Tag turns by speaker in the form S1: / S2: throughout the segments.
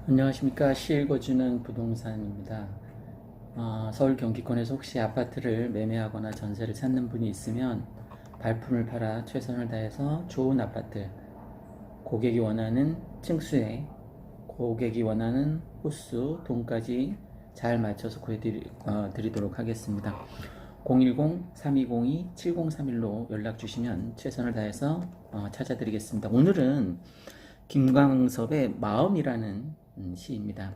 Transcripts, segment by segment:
S1: 안녕하십니까. 시 읽어주는 부동산입니다. 서울 경기권에서 혹시 아파트를 매매하거나 전세를 찾는 분이 있으면 발품을 팔아 최선을 다해서 좋은 아파트, 고객이 원하는 층수에, 고객이 원하는 호수, 돈까지 잘 맞춰서 구해드리도록 하겠습니다. 010-3202-7031로 연락 주시면 최선을 다해서 찾아드리겠습니다. 오늘은 김광섭의 마음이라는 시입니다.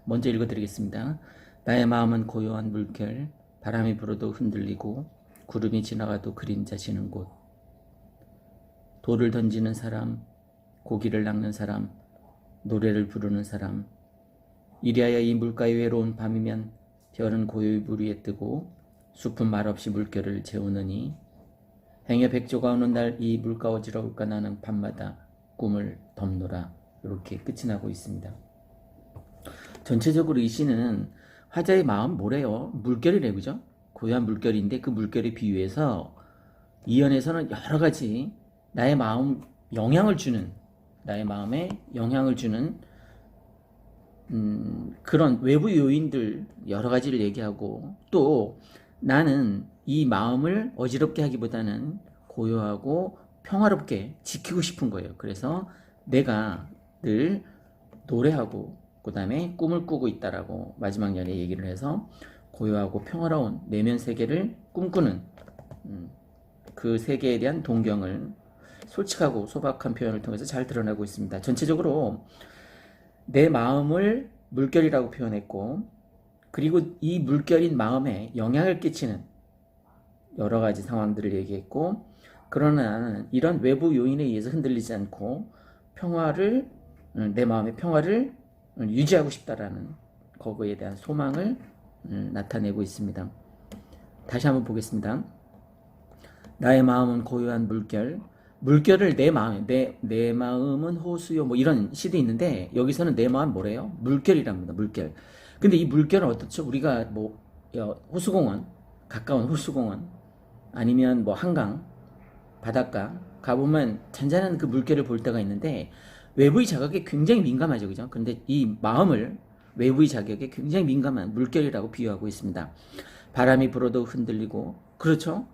S1: 먼저 읽어드리겠습니다. 나의 마음은 고요한 물결, 바람이 불어도 흔들리고 구름이 지나가도 그림자 지는 곳. 돌을 던지는 사람, 고기를 낚는 사람, 노래를 부르는 사람. 이리하여 이 물가의 외로운 밤이면 별은 고요히 물 위에 뜨고 숲은 말없이 물결을 재우느니 행여 백조가 오는 날 이 물가 어지러울까 나는 밤마다 꿈을 덮노라. 이렇게 끝이 나고 있습니다. 전체적으로 이 시는 화자의 마음 뭐래요? 물결이래, 그죠? 고요한 물결인데 그 물결에 비유해서 이 연에서는 여러 가지 나의 마음 영향을 주는, 나의 마음에 영향을 주는 그런 외부 요인들 여러 가지를 얘기하고, 또 나는 이 마음을 어지럽게 하기보다는 고요하고 평화롭게 지키고 싶은 거예요. 그래서 내가 늘 노래하고 그 다음에 꿈을 꾸고 있다라고 마지막 연에 얘기를 해서 고요하고 평화로운 내면 세계를 꿈꾸는 그 세계에 대한 동경을 솔직하고 소박한 표현을 통해서 잘 드러나고 있습니다. 전체적으로 내 마음을 물결이라고 표현했고, 그리고 이 물결인 마음에 영향을 끼치는 여러 가지 상황들을 얘기했고, 그러나 나는 이런 외부 요인에 의해서 흔들리지 않고 평화를, 내 마음의 평화를 유지하고 싶다라는 거기에 대한 소망을 나타내고 있습니다. 다시 한번 보겠습니다. 나의 마음은 고요한 물결, 물결을 내 마음, 내 마음은 호수요, 뭐 이런 시도 있는데 여기서는 내 마음 뭐래요? 물결이랍니다. 물결. 근데 이 물결은 어떻죠? 우리가 뭐 호수공원, 가까운 호수공원, 아니면 뭐 한강, 바닷가 가보면 잔잔한 그 물결을 볼 때가 있는데 외부의 자극에 굉장히 민감하죠, 그죠? 근데 이 마음을 외부의 자극에 굉장히 민감한 물결이라고 비유하고 있습니다. 바람이 불어도 흔들리고, 그렇죠?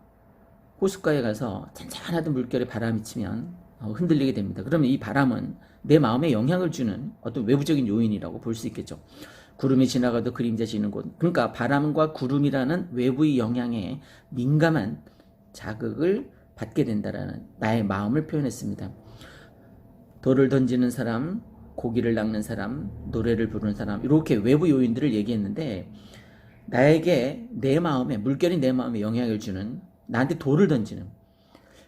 S1: 호숫가에 가서 잔잔하던 물결에 바람이 치면 흔들리게 됩니다. 그러면 이 바람은 내 마음에 영향을 주는 어떤 외부적인 요인이라고 볼 수 있겠죠. 구름이 지나가도 그림자 지는 곳. 그러니까 바람과 구름이라는 외부의 영향에 민감한 자극을 받게 된다라는 나의 마음을 표현했습니다. 돌을 던지는 사람, 고기를 낚는 사람, 노래를 부르는 사람, 이렇게 외부 요인들을 얘기했는데 나에게 내 마음에, 물결이 내 마음에 영향을 주는, 나한테 돌을 던지는,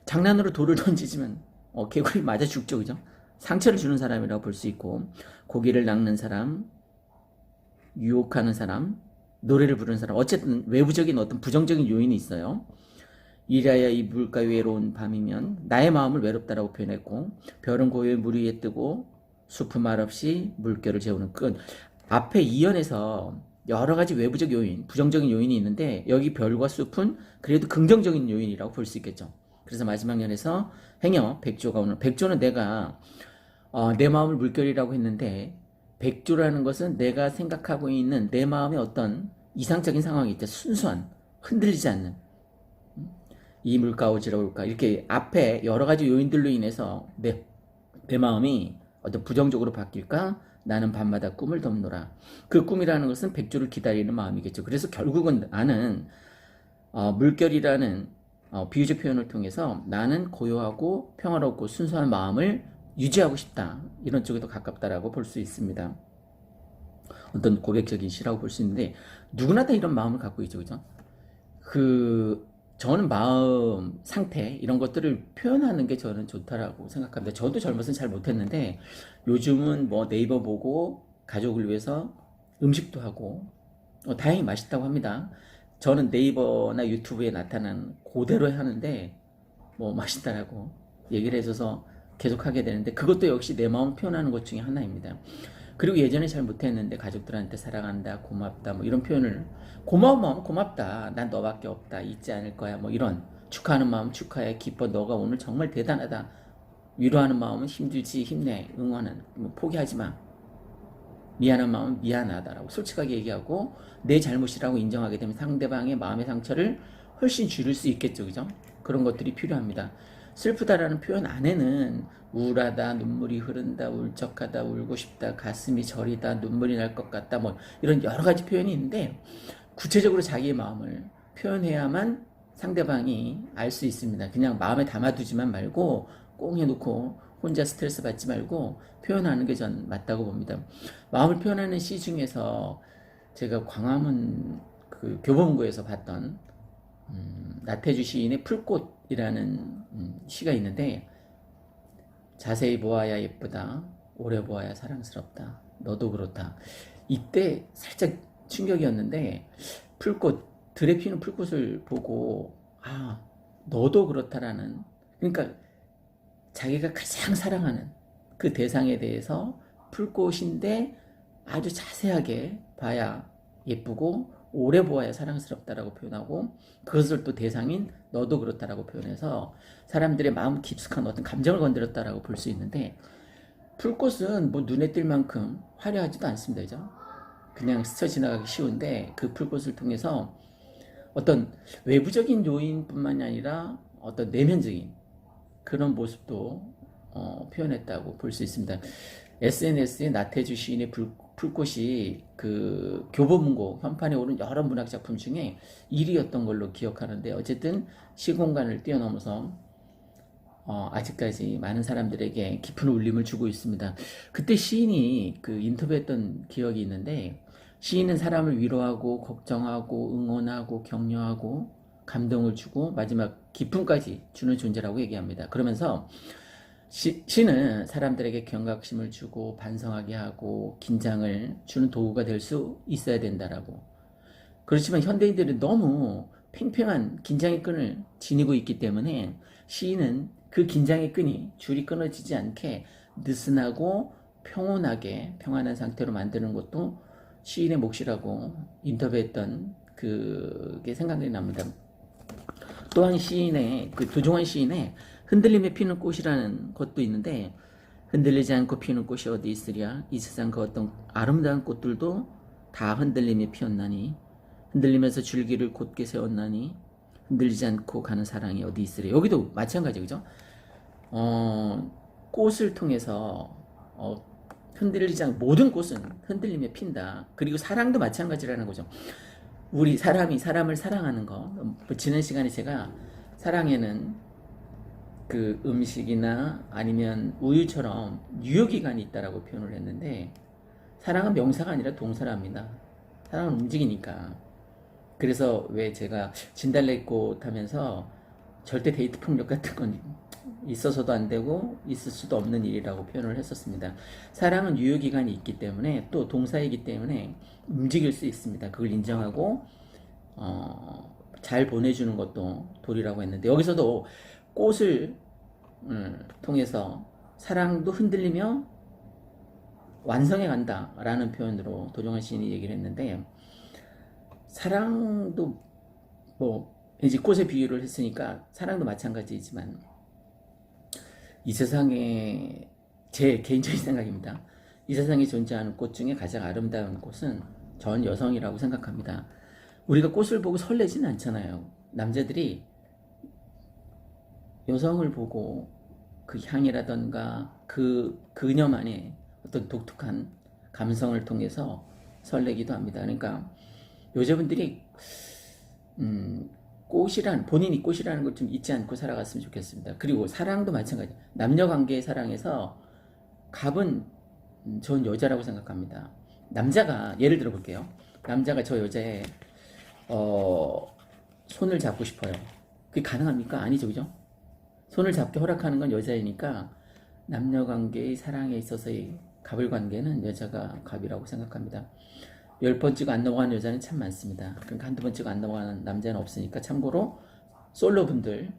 S1: 장난으로 돌을 던지지만 개구리 맞아 죽죠, 그죠? 상처를 주는 사람이라고 볼 수 있고, 고기를 낚는 사람, 유혹하는 사람, 노래를 부르는 사람, 어쨌든 외부적인 어떤 부정적인 요인이 있어요. 이라야 이 물가 외로운 밤이면 나의 마음을 외롭다라고 표현했고, 별은 고요히 물 위에 뜨고 숲은 말없이 물결을 재우는 끝. 앞에 이연에서 여러 가지 외부적 요인, 부정적인 요인이 있는데 여기 별과 숲은 그래도 긍정적인 요인이라고 볼 수 있겠죠. 그래서 마지막 연에서 행여 백조가 오는, 백조는 내가 내 마음을 물결이라고 했는데, 백조라는 것은 내가 생각하고 있는 내 마음의 어떤 이상적인 상황이 있다. 순수한, 흔들리지 않는, 이 물가 어지러울까, 이렇게 앞에 여러 가지 요인들로 인해서 내 마음이 어떤 부정적으로 바뀔까, 나는 밤마다 꿈을 덮노라. 그 꿈이라는 것은 백조를 기다리는 마음이겠죠. 그래서 결국은 나는 물결이라는 비유적 표현을 통해서 나는 고요하고 평화롭고 순수한 마음을 유지하고 싶다, 이런 쪽에도 가깝다라고 볼 수 있습니다. 어떤 고백적인 시라고 볼 수 있는데 누구나 다 이런 마음을 갖고 있죠, 그죠? 저는 마음 상태 이런 것들을 표현하는 게 저는 좋다라고 생각합니다. 저도 젊었을 잘 못했는데 요즘은 뭐 네이버 보고 가족을 위해서 음식도 하고 다행히 맛있다고 합니다. 저는 네이버나 유튜브에 나타난 그대로 하는데 뭐 맛있다라고 얘기를 해줘서 계속 하게 되는데, 그것도 역시 내 마음 표현하는 것 중에 하나입니다. 그리고 예전에 잘 못했는데 가족들한테 사랑한다, 고맙다, 뭐 이런 표현을, 고마운 마음 고맙다, 난 너밖에 없다, 잊지 않을 거야, 뭐 이런, 축하하는 마음 축하해, 기뻐, 너가 오늘 정말 대단하다, 위로하는 마음은 힘들지, 힘내, 응원은, 뭐 포기하지 마, 미안한 마음은 미안하다라고 솔직하게 얘기하고 내 잘못이라고 인정하게 되면 상대방의 마음의 상처를 훨씬 줄일 수 있겠죠. 그죠? 그런 것들이 필요합니다. 슬프다라는 표현 안에는 우울하다, 눈물이 흐른다, 울적하다, 울고 싶다, 가슴이 저리다, 눈물이 날 것 같다, 뭐 이런 여러 가지 표현이 있는데 구체적으로 자기의 마음을 표현해야만 상대방이 알 수 있습니다. 그냥 마음에 담아두지만 말고 꽁 해놓고 혼자 스트레스 받지 말고 표현하는 게 전 맞다고 봅니다. 마음을 표현하는 시 중에서 제가 광화문 그 교보문고에서 봤던 나태주 시인의 풀꽃이라는 시가 있는데 자세히 보아야 예쁘다, 오래 보아야 사랑스럽다, 너도 그렇다. 이때 살짝 충격이었는데 풀꽃, 들에 피는 풀꽃을 보고 아, 너도 그렇다라는, 그러니까 자기가 가장 사랑하는 그 대상에 대해서 풀꽃인데 아주 자세하게 봐야 예쁘고 오래 보아야 사랑스럽다라고 표현하고 그것을 또 대상인 너도 그렇다라고 표현해서 사람들의 마음 깊숙한 어떤 감정을 건드렸다라고 볼 수 있는데 풀꽃은 뭐 눈에 띌 만큼 화려하지도 않습니다. 그죠? 그냥 스쳐 지나가기 쉬운데 그 풀꽃을 통해서 어떤 외부적인 요인뿐만이 아니라 어떤 내면적인 그런 모습도 표현했다고 볼 수 있습니다. SNS에 나태주 시인의 풀꽃이 그 교보문고 현판에 오른 여러 문학 작품 중에 1위였던 걸로 기억하는데 어쨌든 시공간을 뛰어넘어서 아직까지 많은 사람들에게 깊은 울림을 주고 있습니다. 그때 시인이 그 인터뷰했던 기억이 있는데 시인은 사람을 위로하고 걱정하고 응원하고 격려하고 감동을 주고 마지막 기쁨까지 주는 존재라고 얘기합니다. 그러면서 시는 사람들에게 경각심을 주고 반성하게 하고 긴장을 주는 도구가 될 수 있어야 된다라고. 그렇지만 현대인들은 너무 팽팽한 긴장의 끈을 지니고 있기 때문에 시인은 그 긴장의 끈이 줄이 끊어지지 않게 느슨하고 평온하게 평안한 상태로 만드는 것도 시인의 몫이라고 인터뷰했던 그게 생각이 납니다. 또한 시인의 그 도종환 시인의 흔들림에 피는 꽃이라는 것도 있는데 흔들리지 않고 피는 꽃이 어디 있으랴 이 세상 그 어떤 아름다운 꽃들도 다 흔들림에 피었나니 흔들리면서 줄기를 곧게 세웠나니 흔들리지 않고 가는 사랑이 어디 있으랴. 여기도 마찬가지 그죠? 꽃을 통해서 흔들리지 않고 모든 꽃은 흔들림에 핀다. 그리고 사랑도 마찬가지라는 거죠. 우리 사람이 사람을 사랑하는 거 지난 시간에 제가 사랑에는 그 음식이나 아니면 우유처럼 유효기간이 있다라고 표현을 했는데 사랑은 명사가 아니라 동사랍니다. 사랑은 움직이니까. 그래서 왜 제가 진달래꽃 하면서 절대 데이트 폭력 같은 건 있어서도 안 되고 있을 수도 없는 일이라고 표현을 했었습니다. 사랑은 유효기간이 있기 때문에 또 동사이기 때문에 움직일 수 있습니다. 그걸 인정하고 잘 보내주는 것도 도리라고 했는데 여기서도 꽃을 통해서 사랑도 흔들리며 완성해 간다라는 표현으로 도종환 시인이 얘기를 했는데 사랑도 뭐 이제 꽃에 비유를 했으니까 사랑도 마찬가지이지만 이 세상에 제 개인적인 생각입니다. 이 세상에 존재하는 꽃 중에 가장 아름다운 꽃은 전 여성이라고 생각합니다. 우리가 꽃을 보고 설레지는 않잖아요. 남자들이 여성을 보고 그 향이라던가 그 그녀만의 어떤 독특한 감성을 통해서 설레기도 합니다. 그러니까 여자분들이 본인이 꽃이라는 걸 좀 잊지 않고 살아갔으면 좋겠습니다. 그리고 사랑도 마찬가지. 남녀 관계의 사랑에서 갑은 전 여자라고 생각합니다. 남자가 예를 들어 볼게요. 남자가 저 여자의 손을 잡고 싶어요. 그게 가능합니까? 아니죠, 그죠? 손을 잡게 허락하는 건 여자이니까 남녀 관계의 사랑에 있어서의 갑을 관계는 여자가 갑이라고 생각합니다. 10번 찍어 안 넘어가는 여자는 참 많습니다. 그러니까 한두 번 찍어 안 넘어가는 남자는 없으니까 참고로 솔로분들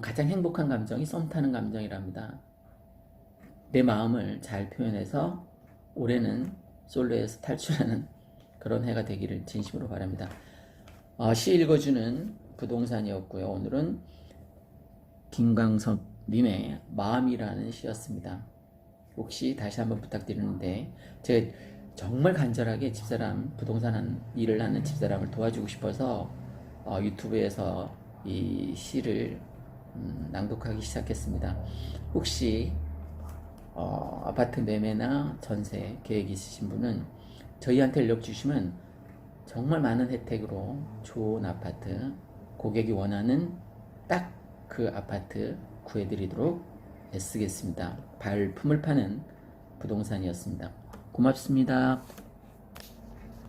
S1: 가장 행복한 감정이 썸 타는 감정이랍니다. 내 마음을 잘 표현해서 올해는 솔로에서 탈출하는 그런 해가 되기를 진심으로 바랍니다. 시 읽어주는 부동산이었고요. 오늘은 김광석님의 마음이라는 시였습니다. 혹시 다시 한번 부탁드리는데, 제가 정말 간절하게 집사람, 부동산 일을 하는 집사람을 도와주고 싶어서 유튜브에서 이 시를 낭독하기 시작했습니다. 혹시 아파트 매매나 전세 계획 있으신 분은 저희한테 연락 주시면 정말 많은 혜택으로 좋은 아파트, 고객이 원하는 딱 그 아파트 구해드리도록 애쓰겠습니다. 발품을 파는 부동산이었습니다. 고맙습니다.